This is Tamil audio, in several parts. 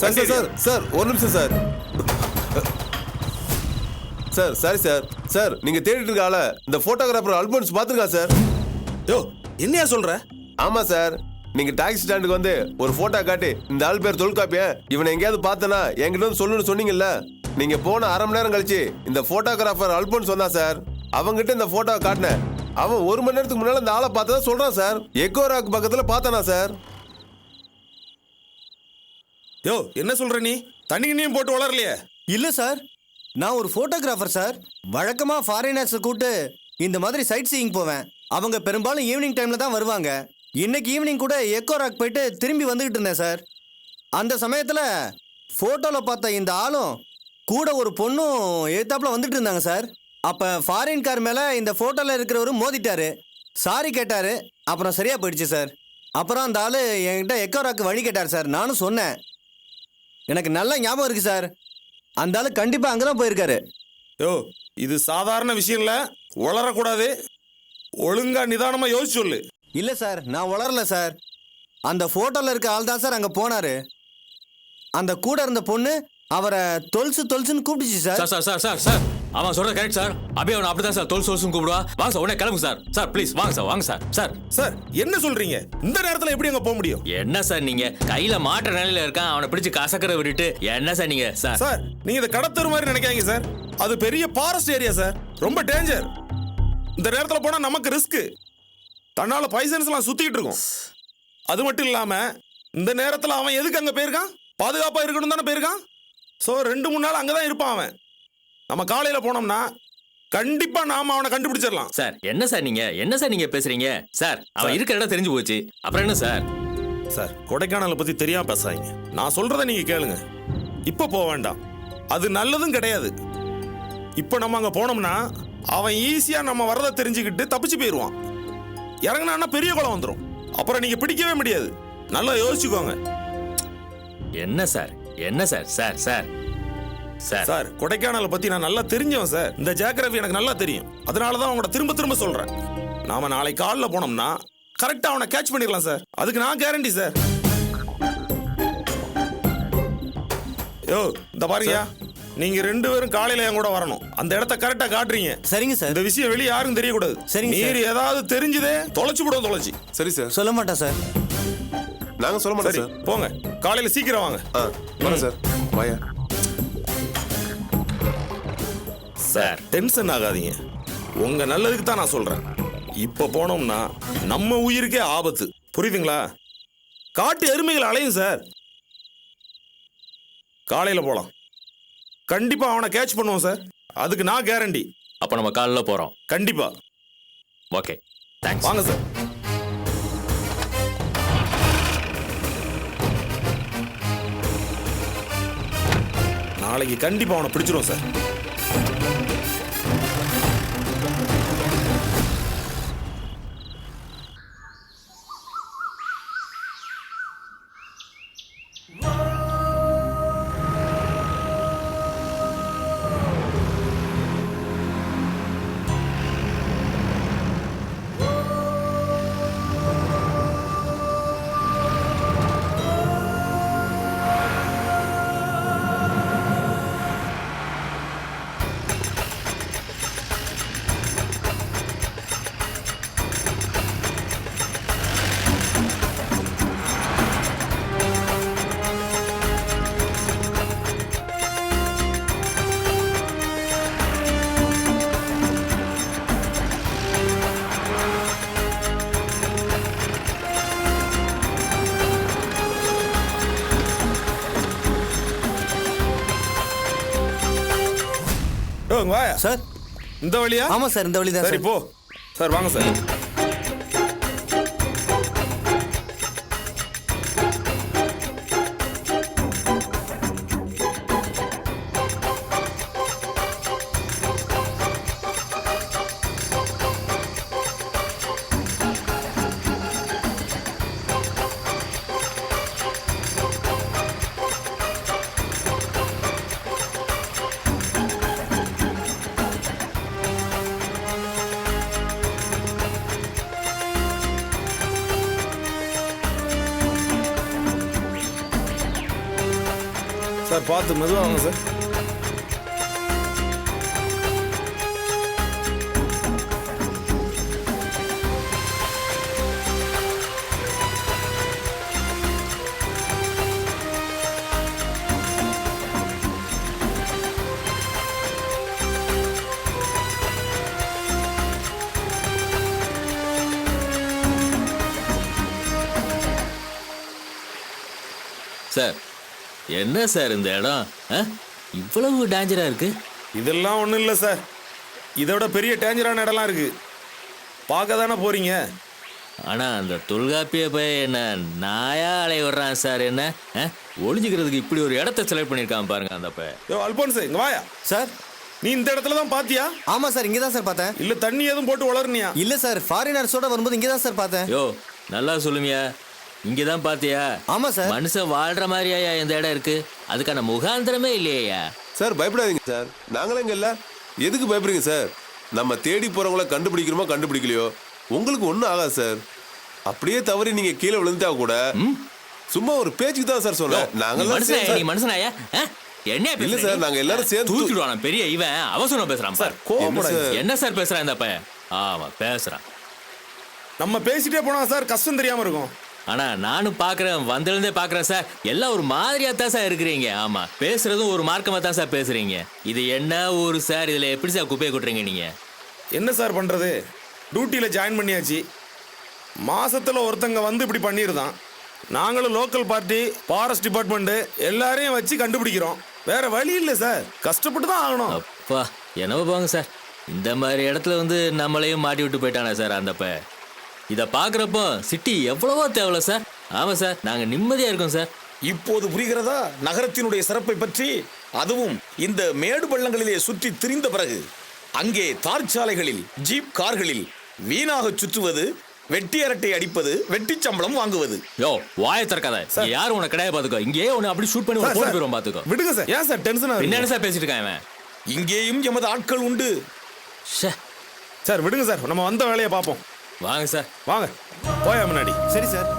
சார் சார் சார் சார் ஒரு நிமிஷம் sir. Sir sorry sir. Sir நீங்க தேடிட்டு இருக்க ஆள இந்த போட்டோகிராஃபர் அல்போன்ஸ் பாத்துருக்கா சார். என்னையா சொல்ற? ஆமா சார். நீங்க டாக்ஸி ஸ்டாண்டுக்கு வந்து ஒரு போட்டோ காட்டி இந்த ஆள் பேர் தொல்காப்பிய இவனை எங்கேயாவது பார்த்தனா என்கிட்ட வந்து சொல்லணும்னு சொன்னீங்கல்ல. நீங்க போன அரை மணி நேரம் கழிச்சு இந்த போட்டோகிராஃபர் அல்போன்ஸ் வந்தா சார். அவங்கிட்ட இந்த போட்டோவை காட்டினேன். அவன் 1 மணி நேரத்துக்கு முன்னால இந்த ஆளை பார்த்ததா சொல்றான் சார். எக்கோ ராக் பக்கத்துல பார்த்தானா சார். என்ன சொல்ற நீ? தண்ணியும் போட்டு வளரலையே? இல்ல சார், நான் ஒரு போட்டோகிராஃபர் சார். வழக்கமா ஃபாரினர்ஸ் கூட்டு இந்த மாதிரி சைட் சீயிங் போவேன். அவங்க பெரும்பாலும் ஈவினிங் டைம்ல தான் வருவாங்க. இன்னைக்கு ஈவினிங் கூட எக்கோ ராக் போயிட்டு திரும்பி வந்துகிட்டு இருந்தேன் சார். அந்த சமயத்துல போட்டோல பார்த்த இந்த ஆளும் கூட ஒரு பொண்ணும் எதிர்த்தாப்புல வந்துட்டு இருந்தாங்க சார். அப்ப ஃபாரின் கார் மேல இந்த போட்டோல இருக்கிறவரு மோதிட்டாரு. சாரி கேட்டாரு. அப்புறம் சரியா போயிடுச்சு சார். அப்புறம் அந்த ஆளு என்கிட்ட எக்கோ ராக்கு வழி கேட்டார் சார். நானும் சொன்னேன். எனக்கு நல்ல ஞாபகம் இருக்கு சார். அந்த ஆளு கண்டிப்பா அங்கதான் போயிருக்காரு. இது சாதாரண விஷயம் இல்ல, வளரக்கூடாது. ஒழுங்கா நிதானமா யோசிச்சு சொல்லு. இல்ல சார், நான் வளரல சார். அந்த போட்டோல இருக்க ஆள் தான் சார் அங்க போனாரு. அந்த கூட இருந்த பொண்ணு அவரை தொல்சுன்னு கூப்பிடுச்சு sir. Sir sir sir sir அவன் சொல்றது கரெக்ட் சார். அபி அவன் அப்படிதான் சார் தொல்சுன்னு கூப்பிடுவா. வாங்க சார், உடனே கிளம்புங்க சார். சார் ப்ளீஸ் வாங்க சார், வாங்க சார். சார் சார் என்ன சொல்றீங்க? இந்த நேரத்துல எப்படி அங்க போக முடியும்? என்ன சார் நீங்க கையில மாற்ற நிலையில இருக்கான், அவனை பிடிச்சு கசக்கரை விட்டுட்டு என்ன சார் நீங்க? சார் சார் நீங்க இதை கடத்தர் மாதிரி நினைக்காதீங்க சார். அது பெரிய ஃபாரஸ்ட் ஏரியா சார், ரொம்ப டேஞ்சர். இந்த நேரத்துல போனா நமக்கு ரிஸ்க். தன்னால பைசன்ஸ் எல்லாம் சுத்திட்டு இருக்கும். அது மட்டும் இல்லாம இந்த நேரத்துல அவன் எதுக்கு அங்க போயிருக்கான்? பாதுகாப்பா இருக்கணும் தானே போயிருக்கான். ஸோ 2-3 நாள் அங்கதான் இருப்பான் அவன். நம்ம காலையில போனோம்னா கண்டிப்பா நாம அவனை கண்டுபிடிச்சிடலாம். சார் என்ன சார் நீங்க பேசுறீங்க? சார் அவன் இருக்கிற இடம் தெரிஞ்சு போச்சு. அப்புறம் என்ன சார்? சார் கொடைக்கானலை பத்தி தெரியாம பேசாதீங்க. நான் சொல்றதை நீங்க கேளுங்க. இப்ப போக வேண்டாம், அது நல்லதும் கிடையாது. இப்ப நம்ம அங்க போனோம்னா அவன் ஈஸியா நம்ம வரதை தெரிஞ்சுக்கிட்டு தப்பிச்சு போயிடுவான். இறங்கினா பெரிய குளம் வந்துடும். அப்புறம் நீங்க பிடிக்கவே முடியாது. நல்லா யோசிச்சுக்கோங்க. என்ன sir sir sir sir sir கொடைக்கானலை பத்தி நான் நல்லா தெரிஞ்சவன் சார். இந்த ஜியோகிராஃபி எனக்கு நல்லா தெரியும். அதனாலதான் உங்களோட திரும்ப சொல்றேன். நாம நாளை காலைல போனோம்னா கரெக்டா அவனை கேட்ச் பண்ணிடலாம் சார். அதுக்கு நான் கேரண்டி சார். இந்த பாருங்க, நீங்க 2 பேரும் காலையில என் கூட வரணும். அந்த இடத்த கரெக்டா காட்டுறீங்க. சரிங்க சார். இந்த விஷயம் வெளியே யாரும் தெரியக்கூடாது. சரிங்க சார். நீர் ஏதாவது தெரிஞ்சதே தொலைச்சு. சரி சார். சொல்ல மாட்டேன் சார். நாங்க சொல்ல மாட்டோம் சார். போங்க, காலையில சீக்கிரம் வாங்க. வரேன் சார். வாயா. சார் டென்ஷன் ஆகாதீங்க. உங்க நல்லதுக்கு தான் நான் சொல்றேன். இப்ப போனோம்னா நம்ம உயிருக்கே ஆபத்து. புரியுதுங்களா? காட்டு எருமைகள் அலையும் சார். காலையில போலாம். கண்டிப்பா அவனை கேட்ச் பண்ணுவோம் சார். அதுக்கு நான் கேரண்டி. அப்ப நம்ம காலைல போறோம். கண்டிப்பா. Okay, thanks. வாங்க சார். நாளைக்கு கண்டிப்பா அவனை பிடிச்சிரும் சார். வாயா சார். இந்த வழியா? ஆமா சார், இந்த வழி தான். சரி போ சார். வாங்க சார். சார் பார்த்து மெதுவாக வாங்க சார். சார் என்ன சார் இந்த இடம் இவ்வளவு டேஞ்சரா இருக்கு? இதெல்லாம் ஒன்றும் இல்லை சார், இதோட பெரிய டேஞ்சரான இடம்லாம் இருக்கு. பார்க்க தானே போறீங்க. ஆனா அந்த தொல்காப்பிய போய் என்ன நாயா அலைய விடுறான் சார். என்ன ஒளிஞ்சுக்கிறதுக்கு இப்படி ஒரு இடத்த செலக்ட் பண்ணியிருக்கான் பாருங்க அந்த பையன். யோ அல்போன்ஸ், இங்க வாயா. சார் நீ இந்த இடத்துல தான் பாத்தியா? ஆமா சார், இங்கே தான் சார் பார்த்தேன். இல்ல தண்ணி எதுவும் போட்டு வளர்னியா? இல்ல சார், ஃபாரினர்ஸோட வரும்போது இங்கே தான் சார் பார்த்தேன். யோ நல்லா சொல்லுமியா, இங்கதான் பாத்தியா? ஆமா சார். மனுஷன் வாழ்ற மாதிரியா இந்த இடம் இருக்கு? அதுக்கான முகாந்திரமே இல்லையா? சார் பயப்படாதீங்க சார், நாங்களும் இங்க இல்ல. எதுக்கு பயப்படுறீங்க சார்? நம்ம தேடி போறவங்கள கண்டுபிடிக்கிறோமோ கண்டுபிடிக்கலையோ உங்களுக்கு ஒன்றும் ஆகாது சார். அப்படியே தவறி நீங்க கீழே விழுந்தா கூட சும்மா ஒரு பேச்சுக்கு தான் சார் சொன்னேன். நீ மனுஷனாயா? என்ன இல்ல சார், நாங்க எல்லாரும் சேர்ந்து தூக்கிடுவான பெரிய இவன் அவசரம் பேசுறான் சார். என்ன சார் பேசுறான் இந்த பையன்? ஆமா பேசுறான். நம்ம பேசிட்டே போனா சார் கஷ்டம் தெரியாம இருக்கும். ஆனா நானும் பாக்குறேன், வந்திருந்தே பாக்குறேன் சார், எல்லாம் ஒரு மாதிரியா தான் சார் இருக்கிறீங்க. ஆமா பேசுறதும் ஒரு மார்க்கமா தான் சார் பேசுறீங்க. இது என்ன ஊரு சார்? இதுல எப்படி சார் குப்பையை கொட்டுறீங்க நீங்க? என்ன சார் பண்றது, டியூட்டியில ஜாயின் பண்ணியாச்சு. மாசத்துல ஒருத்தங்க வந்து இப்படி பண்ணிருந்தான். நாங்களும் லோக்கல் பார்ட்டி, ஃபாரஸ்ட் டிபார்ட்மெண்ட் எல்லாரையும் வச்சு கண்டுபிடிக்கிறோம். வேற வழி இல்லை சார், கஷ்டப்பட்டு தான் ஆகணும். அப்பா என்னவோ போங்க சார், இந்த மாதிரி இடத்துல வந்து நம்மளையும் மாட்டி விட்டு போயிட்டானே சார் அந்த பையன். இதை பார்க்குறப்போ சிட்டி எவ்வளவோ தேவையில்ல சார். ஆமாம் சார், நாங்கள் நிம்மதியாக இருக்கோம் சார். இப்போது புரிகிறதா நகரத்தினுடைய சிறப்பை பற்றி? அதுவும் இந்த மேடு பள்ளங்களிலே சுற்றி திரிந்த பிறகு அங்கே தார்ச்சாலைகளில் ஜீப் கார்களில் வீணாக சுற்றுவது, வெட்டி அரட்டை அடிப்பது, வெட்டி சம்பளம் வாங்குவது. யோ வாயை திறக்காத. யாரும் உனக்கு கிடையாது பாத்துக்கோ. இங்கேயே உன்னை அப்படி ஷூட் பண்ணி போட்டு போயிடும் பாத்துக்கோ. விடுங்க சார், ஏன் சார் டென்ஷன் ஆகுது? என்ன சார் பேசிட்டு இருக்கான் இவன்? இங்கேயும் எமது ஆட்கள் உண்டு சார். விடுங்க சார், நம்ம வந்த வேலையை பார்ப்போம். வாங்க சார், வாங்க போயா முன்னாடி. சரி சார்.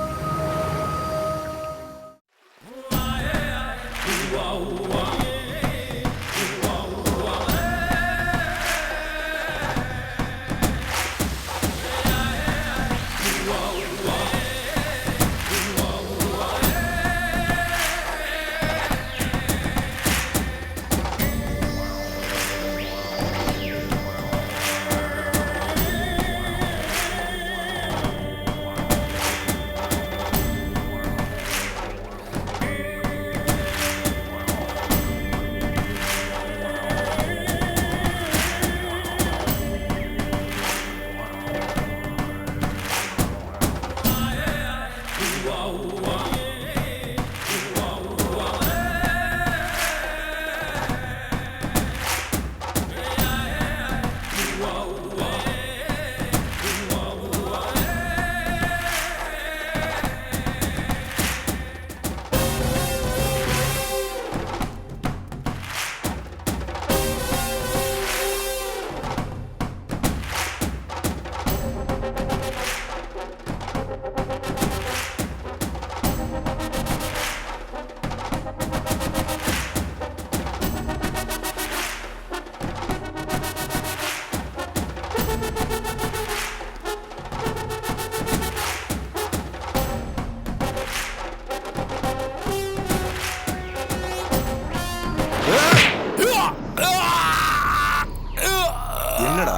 என்னடா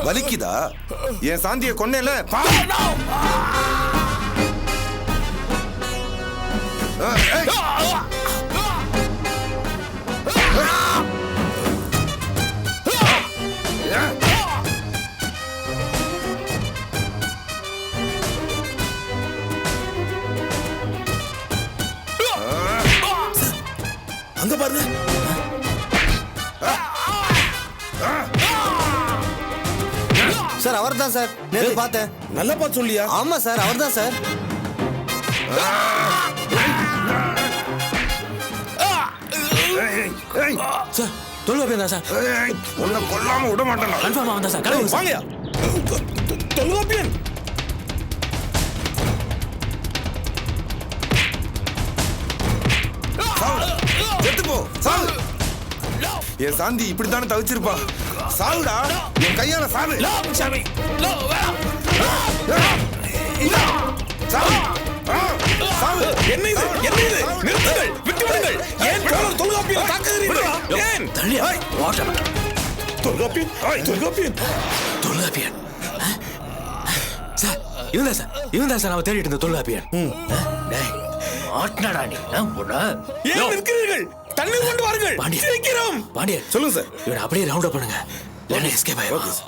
வலிக்குதா? என் சாந்திய கொன்னேல. அங்க பாருங்க. சார் அவர் தான் சார், நேத்து பார்த்தேன். நல்லா பார்த்து சொல்லியா? ஆமா சார், அவர் தான் சார். சார் தொல்காப்பியம் தான் சார். உன்னை கொல்லாம விட மாட்டேன். கன்ஃபார்மா வந்தா சார். கடவுள் வாங்கயா. தொல்காப்பியன் செத்து போ. சாவு. என் சாந்தி இப்படித்தானே தவிச்சிருப்பா. சாவுடா, என் கையால சாவு. சாவு. சாவு. என்ன இது? என்ன இது? நிறுத்துங்கள், விட்டுவிடுங்கள். ஏன் தோழர் தொல்காப்பியன் தாக்குகிறீர்கள்? ஏன்? தொல்காப்பியன், தொல்காப்பியன். தொல்காப்பியன் சார், இவன் தான் சார் அவன் தேடிட்டு இருந்த தொல்காப்பியன். டேய், மாட்டினாடா நீ. ஏன் நிற்கிறீர்கள்? தண்ணீர் கொண்டு வாருங்கள். பாண்டியன். சீக்கிரம். பாண்டியன், சொல்லுங்க சார். இவனை அப்படியே ரவுண்ட் அப் பண்ணுங்க. இல்லைன்னா எஸ்கேப் ஆயிடும்.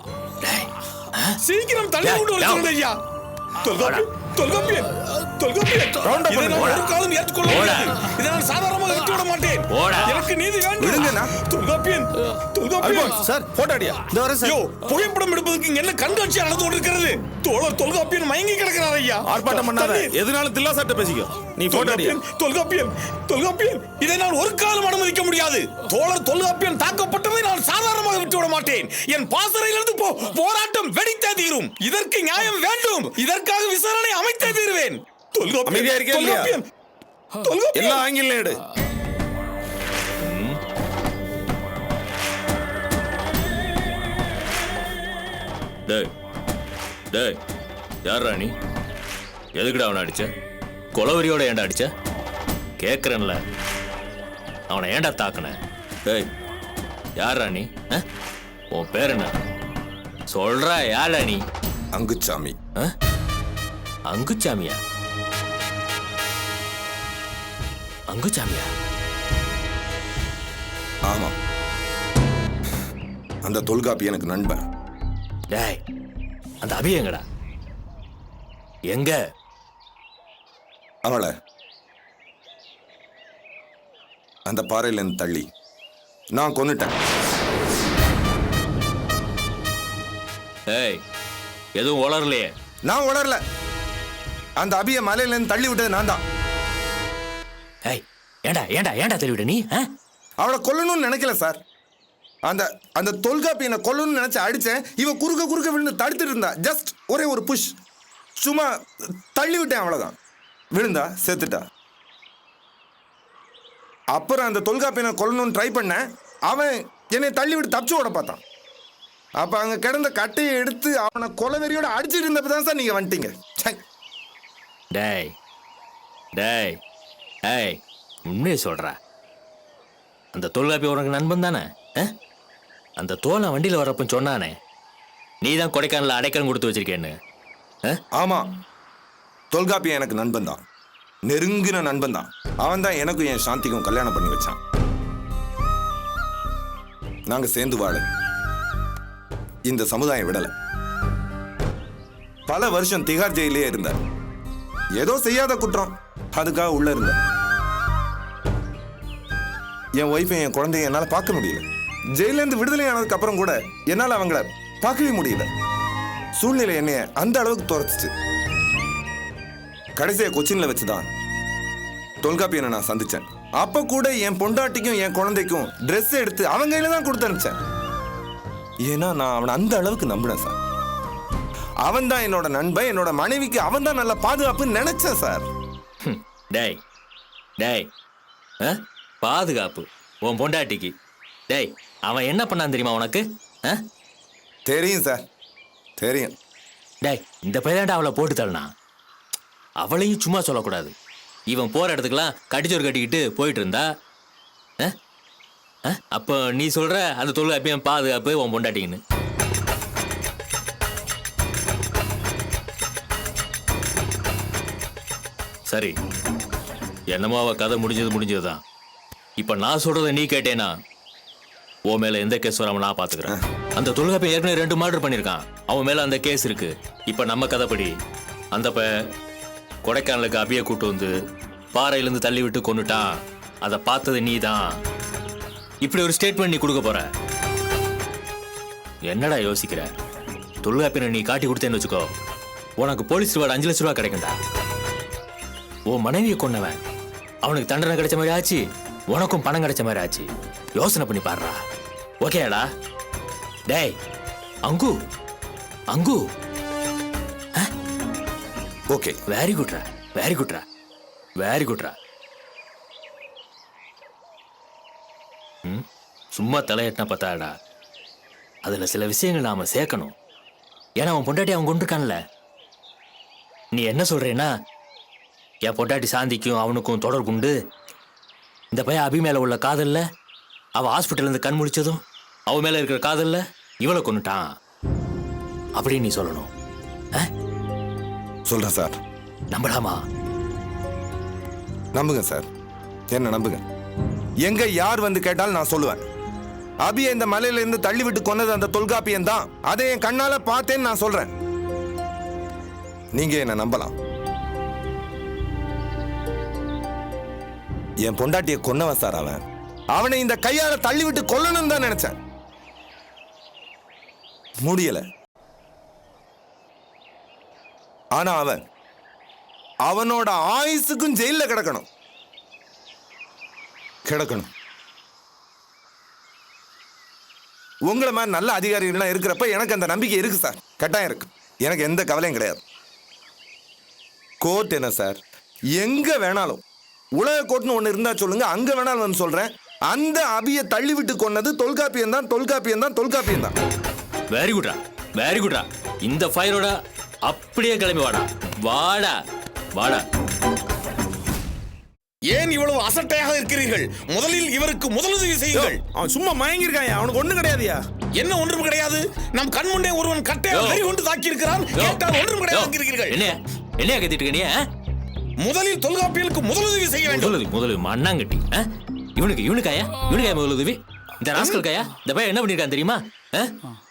டேய், சீக்கிரம் தண்ணீர் கொண்டு வாருங்கள் ஐயா. தொல்காப்பியன், தொல்காப்பியன், தொல்காப்பியன். இதை நான் ஒரு காலம் ஏற்றுக்கொள்ள முடியாது. இதை நான் சாதாரணமாக விட்டுவிட மாட்டேன். எனக்கு நீதி விடுங்கண்ணா. வேண்டும். தொல்காப்பியன், தொல்காப்பியன். சார். போட்டோ அடியா. இதோ வரேன் சார். யோ, புகைப்படம் எடுப்பதற்கு இங்க என்ன கண்காட்சி நடந்து கொண்டிருக்கிறது? தோழர் தொல்காப்பியன் மயங்கி கிடக்கிறார் ஐயா. ஆர்ப்பாட்டம் பண்ணாத. தண்ணீர். எதுனாலும் தில்லா சாட்ட பேசிக்கோ. நீ போட்டோ அடியா. தொல்காப்பியன், தொல்காப்பியன், தொல்காப்பியன். இதை நான் ஒரு காலம் அனுமதிக்க முடியாது. தோழர் தொல்காப்பியன் தாக்கப்பட்டதை நான் சாதாரணமாக விட்டுவிட மாட்டேன். என் பாசறையிலிருந்து போராட்டம் வெடித்தே தீரும். இதற்கு நியாயம் வேண்டும். இதற்காக விசாரணை அமைத்தே தீருவேன். தொல்காப்பியன், அமைதியா இருக்கியா இல்லையா? தொல்காப்பியன், தொல்காப்பியன். எல்லா ஆங்கில எடு. டேய், டேய், யார்ரா நீ? எதுக்குடா அவனை அடிச்ச? கொலவரியோட ஏன்டா அடிச்ச? கேட்கறேன்ல, அவனை ஏன்டா தாக்குன? டேய், யார்ரா நீ? உன் பேர் என்ன? சொல்றா, யாரா நீ? அங்குச்சாமி. அங்குச்சாமியா? அங்குச்சாமியா? ஆமா, அந்த தொல்காப்பி எனக்கு நண்பன். டேய், அந்த அபி எங்கடா? எங்க? அவளை அந்த பாறையில இருந்து தள்ளி நான் கொன்னுட்டேன். ஏய், எதுவும் உளரலையே? நான் உணரல. அந்த அபிய மலையில இருந்து தள்ளி விட்டது நான் தான். ஏய், ஏண்டா ஏண்டா ஏண்டா தெரிவிட நீ? அவளை கொல்லணும்னு நினைக்கல சார். அந்த அந்த தொல்காப்பியனை கொல்லணும்னு நினைச்சு அடிச்சேன். இவ குறுக்க விழுந்து தடுத்துட்டு இருந்தா. ஜஸ்ட் ஒரே ஒரு புஷ், சும்மா தள்ளி விட்டேன், அவ்வளவுதான். விழுந்தா, செத்துட்டா. அப்புறம் அந்த தொல்காப்பியனை கொல்லணும்னு ட்ரை பண்ணேன். அவன் என்னை தள்ளி விட்டு தப்பிச்சு ஓட பார்த்தான். அப்ப அங்க கிடந்த கட்டையை எடுத்து அவனை கொலவெறியோட அடிச்சுட்டு இருந்தப்பதான் சார் நீங்க வந்துட்டீங்க. ச்சை. டேய் டேய் ஏய், உண்மையை சொல்றா. அந்த தொல்காப்பி உனக்கு நண்பன் தானே? அந்த தோலை வண்டியில் வரப்ப சொன்னானே, நீ தான் கொடைக்கானல அடைக்கலம் கொடுத்து வச்சிருக்கேன்னு. ஆமா, தொல்காப்பியன் எனக்கு நண்பன் தான், நெருங்கின நண்பன் தான். அவன் தான் எனக்கும் என் சாந்திக்கும் கல்யாணம் பண்ணி வச்சான். நாங்க சேர்ந்து வாழ இந்த சமுதாயம் விடல. பல வருஷம் திகார் ஜெயிலே இருந்தார். ஏதோ செய்யாத குற்றம், அதுக்காக உள்ள இருந்த. என் ஒய்ஃபை, என் குழந்தைய என்னால பார்க்க முடியல. ஜெயில இருந்து விடுதலை ஆனதுக்கு அப்புறம் கூட என்னால அவங்கள பார்க்கவே முடியல. சூழ்நிலை என்னைய அந்த அளவுக்கு துரத்துச்சு. கடைசியா கொச்சின்ல வச்சுதான் தொல்காப்பியனை நான் சந்திச்சேன். அப்ப கூட என் பொண்டாட்டிக்கும் என் குழந்தைக்கும் ட்ரெஸ் எடுத்து அவங்க கையில தான் கொடுத்து அனுப்பிச்சேன். ஏன்னா நான் அவனை அந்த அளவுக்கு நம்பினேன் சார். அவன் தான் என்னோட நண்பன், என்னோட மனைவிக்கு அவன் தான் நல்ல பாதுகாப்புன்னு நினைச்சேன் சார். டேய் டேய், பாதுகாப்பு உன் பொண்டாட்டிக்கு? டேய், அவன் என்ன பண்ணான் தெரியுமா உனக்கு? தெரியும் சார், தெரியும். டேய், இந்த பையன்டா அவளை போட்டு தள்ளனா. அவளையும் சும்மா சொல்லக்கூடாது. இவன் போற இடத்துக்குலாம் கடிச்சோறு கட்டிக்கிட்டு போயிட்டு இருந்தா, அப்போ நீ சொல்ற அந்த தொல்காப்பியன் பாதுகாப்பு உன் பொண்டாட்டிங்கன்னு. சரி, என்னமோ அவ கதை முடிஞ்சதுதான். இப்ப நான் சொல்றதை நீ கேட்டேனா உன் மேல எந்த கேஸ் வராம நான் பாத்துக்கிறேன். அந்த தொல்காப்பியன் ஏற்கனவே 2 மர்டர் பண்ணிருக்கான். அவன் மேல அந்த கேஸ் இருக்கு. இப்ப நம்ம கதைப்படி அந்த கொடைக்கானலுக்கு அபிய கூட்டு வந்து பாறையிலிருந்து தள்ளி விட்டு கொன்னுட்டான். அதை பார்த்தது நீ தான். இப்படி ஒரு ஸ்டேட்மெண்ட் நீ கொடுக்க போற. என்னடா யோசிக்கிற? தொல்காப்பியனை நீ காட்டி கொடுத்தேன்னு வச்சுக்கோ, உனக்கு போலீஸ் ரிவார்டு 5 லட்ச ரூபா கிடைக்கும்டா. உன் மனைவியை கொன்னவன் அவனுக்கு தண்டனை கிடைச்ச மாதிரி ஆச்சு, உனக்கும் பணம் கிடைச்ச மாதிரி ஆச்சு. யோசனை பண்ணி பாடுறா. ஓகேடா? டேய் அங்கு, அங்கு. ஓகே, வெரி குட்ரா, வெரி குட்ரா, வெரி குட்ரா. ம்? சும்மா தலையட்டினா பார்த்தாடா, அதுல சில விஷயங்கள் நாம சேர்க்கணும். ஏன்னா அவன் பொண்டாட்டி அவன் கொண்டிருக்கான்ல. நீ என்ன சொல்றேன்னா, என் பொண்டாட்டி சாந்திக்கும் அவனுக்கும் தொடர்புண்டு, இந்த பையன் அபி மேல உள்ள காதல்ல அவ ஹாஸ்பிட்டல்ல இருந்து கண் முழிச்சதும் அவ மேல இருக்கிற காதல்ல இவளை கொன்னுட்டான் அப்படின்னு நீ சொல்லணும். சொல்றேன் சார். நம்பலாமா? நம்புங்க சார், என்ன நம்புங்க. எங்க யார் வந்து கேட்டாலும் நான் சொல்லுவேன். அபியை இந்த மலையில இருந்து தள்ளி விட்டு கொன்னது அந்த தொல்காப்பியன் தான். அதை என் கண்ணால பார்த்தேன்னு நான் சொல்றேன். நீங்க என்ன நம்பலாம். என் பொண்டாட்டியை கொன்னவன் சார் அவன். அவனை இந்த கையால தள்ளி விட்டு கொல்லணும்னு தான் நினைச்சேன். முடியல. ஆனா அவனோட ஆயுசுக்கும் ஜெயில கிடக்கணும். உங்களை மாதிரி நல்ல அதிகாரிகள்லாம் இருக்கிறப்ப எனக்கு அந்த நம்பிக்கை இருக்கு சார். கட்டாயம் இருக்கு. எனக்கு எந்த கவலையும் கிடையாது. கோர்ட் என்ன சார், எங்க வேணாலும், உலக கோர்ட்னு ஒன்று இருந்தா சொல்லுங்க, அங்க வேணாலும் வந்து சொல்றேன். அந்த அபியை தள்ளி விட்டு கொன்னது தொல்காப்பியன் தான், தொல்காப்பியன் தான், தொல்காப்பியன் தான். வெரி குட்ரா, வெரி குட்ரா. இந்த ஃபயரோட அப்படியே கிளம்பி வாடா, வாடா வாடா. ஏன் இவ்வளவு அசட்டையாக இருக்கிறீர்கள்? முதலில் இவருக்கு முதலுதவி செய்யுங்கள். அவன் சும்மா மயங்கிருக்கான். அவனுக்கு ஒண்ணும் கிடையாதுயா. என்ன ஒன்றும் கிடையாது? நம் கண் முன்னே ஒருவன் கட்டையால் வெறி கொண்டு தாக்கி இருக்கிறான். கேட்டால் ஒன்றும் கிடையாது. என்ன கத்திட்டு நீ? முதலில் தொல்காப்பியலுக்கு முதலுதவி செய்ய வேண்டும். முதலுதவி மண்ணாங்கட்டி. இவனுக்காயா முதலுதவி? இந்த ராஸ்கல் காயா இந்த பையன் என்ன பண்ணிருக்கான் தெரியுமா?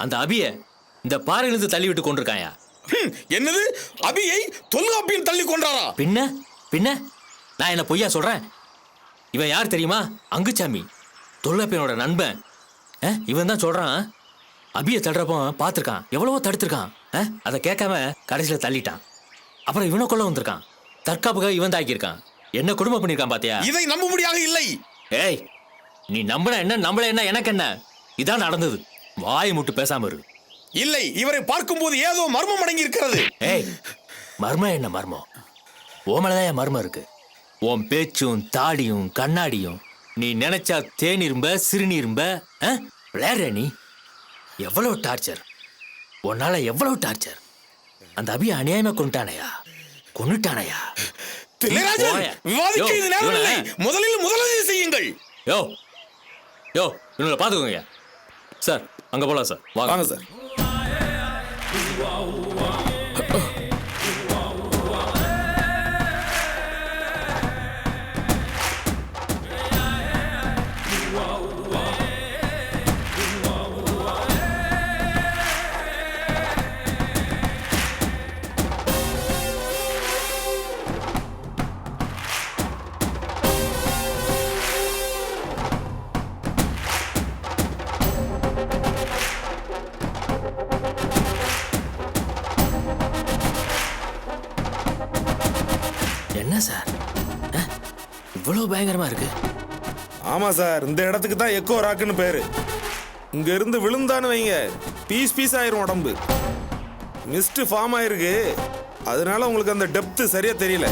அந்த அபிய இந்த பாறையிலிருந்து தள்ளி விட்டு கொண்டிருக்காயா. என்னது? அபியை தொல்காப்பியன் தள்ளி கொண்டாரா? பின்ன நான் என்ன பொய்யா சொல்றேன்? இவன் யார் தெரியுமா? அங்குச்சாமி, தொல்காப்பியனோட நண்பன். இவன் தான் சொல்றான், அபியை தடுறப்போ பார்த்துருக்கான், எவ்வளவோ தடுத்திருக்கான். அதை கேட்காம கடைசியில் தள்ளிட்டான். அப்புறம் இவனை கொள்ள வந்திருக்கான். தற்காப்புக்காக இவன் தாக்கியிருக்கான். என்ன குடும்பம் பண்ணிருக்கான் பாத்தியா? இதை நம்பும்படியாக இல்லை. ஏய், நீ நம்பன என்ன நம்பல என்ன, எனக்கு என்ன? இதான் நடந்தது. வாய் முட்டு பேசாம இரு. இல்லை, இவரை பார்க்கும்போது ஏதோ மர்மம் அடங்கி இருக்கிறது. ஏய், மர்மம் என்ன மர்மம்? ஓமலதான் என் மர்மம் இருக்கு. உன் பேச்சும் தாடியும் கண்ணாடியும் நீ நினைச்சா தேனிரும்ப சிறுநீரும்ப. விளையாடுற நீ. எவ்வளவு டார்ச்சர் உன்னால, எவ்வளவு டார்ச்சர். அந்த அபியை அநியாயமா கொண்டுட்டானையா, கொண்டுட்டானையா. முதலில் முதலுதவி செய்யுங்கள். யோ இவங்களை பாத்துக்கோங்க சார். அங்க போலாம் சார். வாங்க சார். என்ன சார் இவ்வளவு பயங்கரமா இருக்கு? ஆமா சார், இந்த இடத்துக்கு தான் எக்கோ ராக்குன்னு பேரு. இங்க இருந்து விழுந்தான்னு வைங்க, பீஸ் பீஸ் ஆயிரும் உடம்பு. மிஸ்ட் ஃபார்ம் ஆயிருக்கு, அதனால உங்களுக்கு அந்த டெப்த் சரியா தெரியல.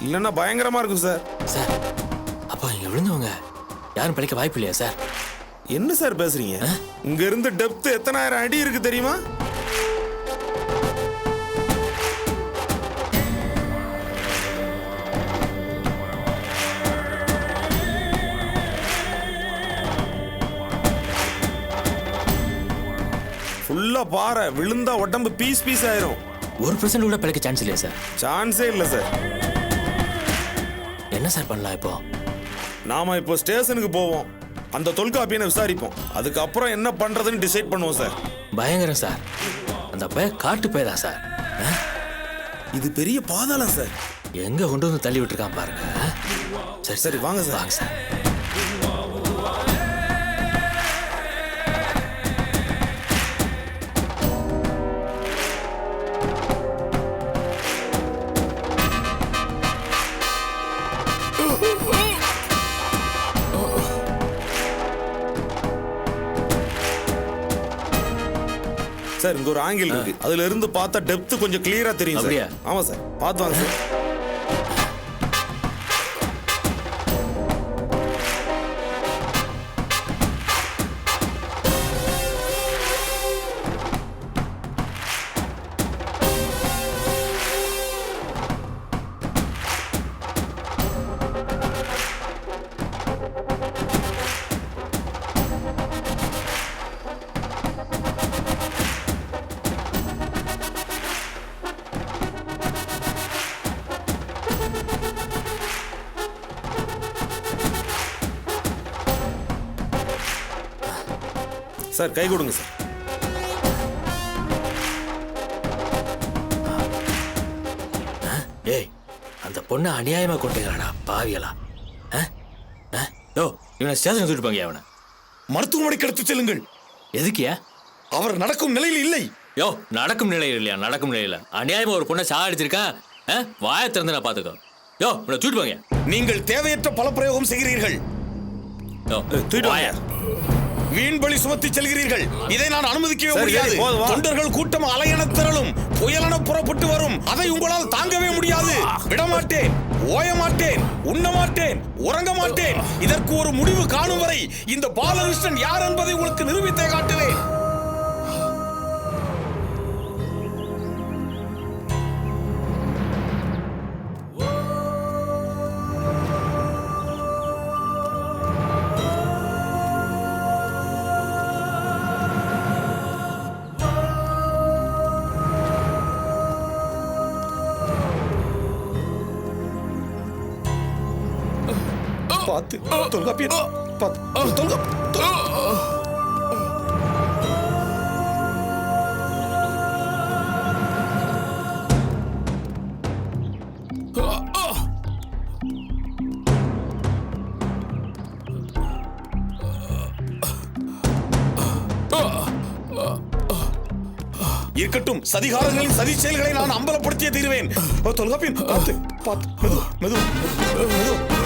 இல்லைன்னா பயங்கரமா இருக்கும் சார். சார், அப்போ இங்க விழுந்தவங்க யாரும் படிக்க வாய்ப்பு இல்லையா சார்? என்ன சார் பேசுறீங்க? இங்க இருந்து டெப்த் எத்தனாயிரம் அடி இருக்கு தெரியுமா? ஃபுல்லா பாறை, விழுந்தா உடம்பு பீஸ் பீஸ் ஆயிரும். 1% கூட பிழைக்க சான்ஸ் இல்லையா சார்? சான்ஸே இல்லை சார். என்ன சார் பண்ணலாம் இப்போ? நாம இப்போ ஸ்டேஷனுக்கு போவோம், அந்த தொல்காப்பியனை விசாரிப்போம். அதுக்கப்புறம் என்ன பண்றதுன்னு டிசைட் பண்ணுவோம் சார். பயங்கரம் சார். அந்த பையன் காட்டு போயதா சார்? இது பெரிய பாதாளம் சார். எங்க கொண்டு வந்து தள்ளி விட்டுருக்கான் பாருங்க. சரி சரி, வாங்க சார். வாங்க சார். சார், இங்க ஒரு ஆங்கிள் இருக்கு, அதுல இருந்து பார்த்தா டெப்த் கொஞ்சம் கிளியரா தெரியும் சார். அப்படியா? ஆமா சார், பார்த்து வாங்க சார். சார் கை கொடுங்க சார். ஏய் அந்த பொண்ணை அநியாயமா கொண்டுங்கடா பாவியலா. யோ இவனை ஸ்டேஷன் தூக்கிட்டு போங்க அவனை. மருத்துவமனைக்கு எடுத்து செல்லுங்கள். எதுக்கியா? அவர் நடக்கும் நிலையில் இல்லை. யோ நடக்கும் நிலையில் இல்லையா? நடக்கும் நிலையில அநியாயமா ஒரு பொண்ணை சாகடிச்சிருக்கான். வாயை திறந்து நான் பாத்துக்கோ. யோ இவனை தூக்கிட்டு போங்க. நீங்கள் தேவையற்ற பல பிரயோகம் செய்கிறீர்கள். யோ தூக்கிட்டு வாயா. வீண் பலி சுமத்தி செல்கிறீர்கள். இதை நான் அனுமதிக்கவே சரி, முடியாது. சரி, போதும், வா. தொண்டர்கள் கூட்டம் அலையென திரளும், புயலென புறப்பட்டு வரும். அதை உங்களால் தாங்கவே முடியாது. விடமாட்டேன், ஓயமாட்டேன், உண்ண மாட்டேன், உறங்க மாட்டேன். இதற்கு ஒரு முடிவு காணும் வரை இந்த பாலகிருஷ்ணன் யார் என்பதை உங்களுக்கு நிரூபித்தே காட்டுவேன். பார்த்து தொல்காப்பியன், பார்த்து இருக்கட்டும். சதிகாரங்களின் சதி செயல்களை நான் அம்பலப்படுத்தியே தீருவேன். தொல்காப்பியன் பார்த்து மெது மெது மெது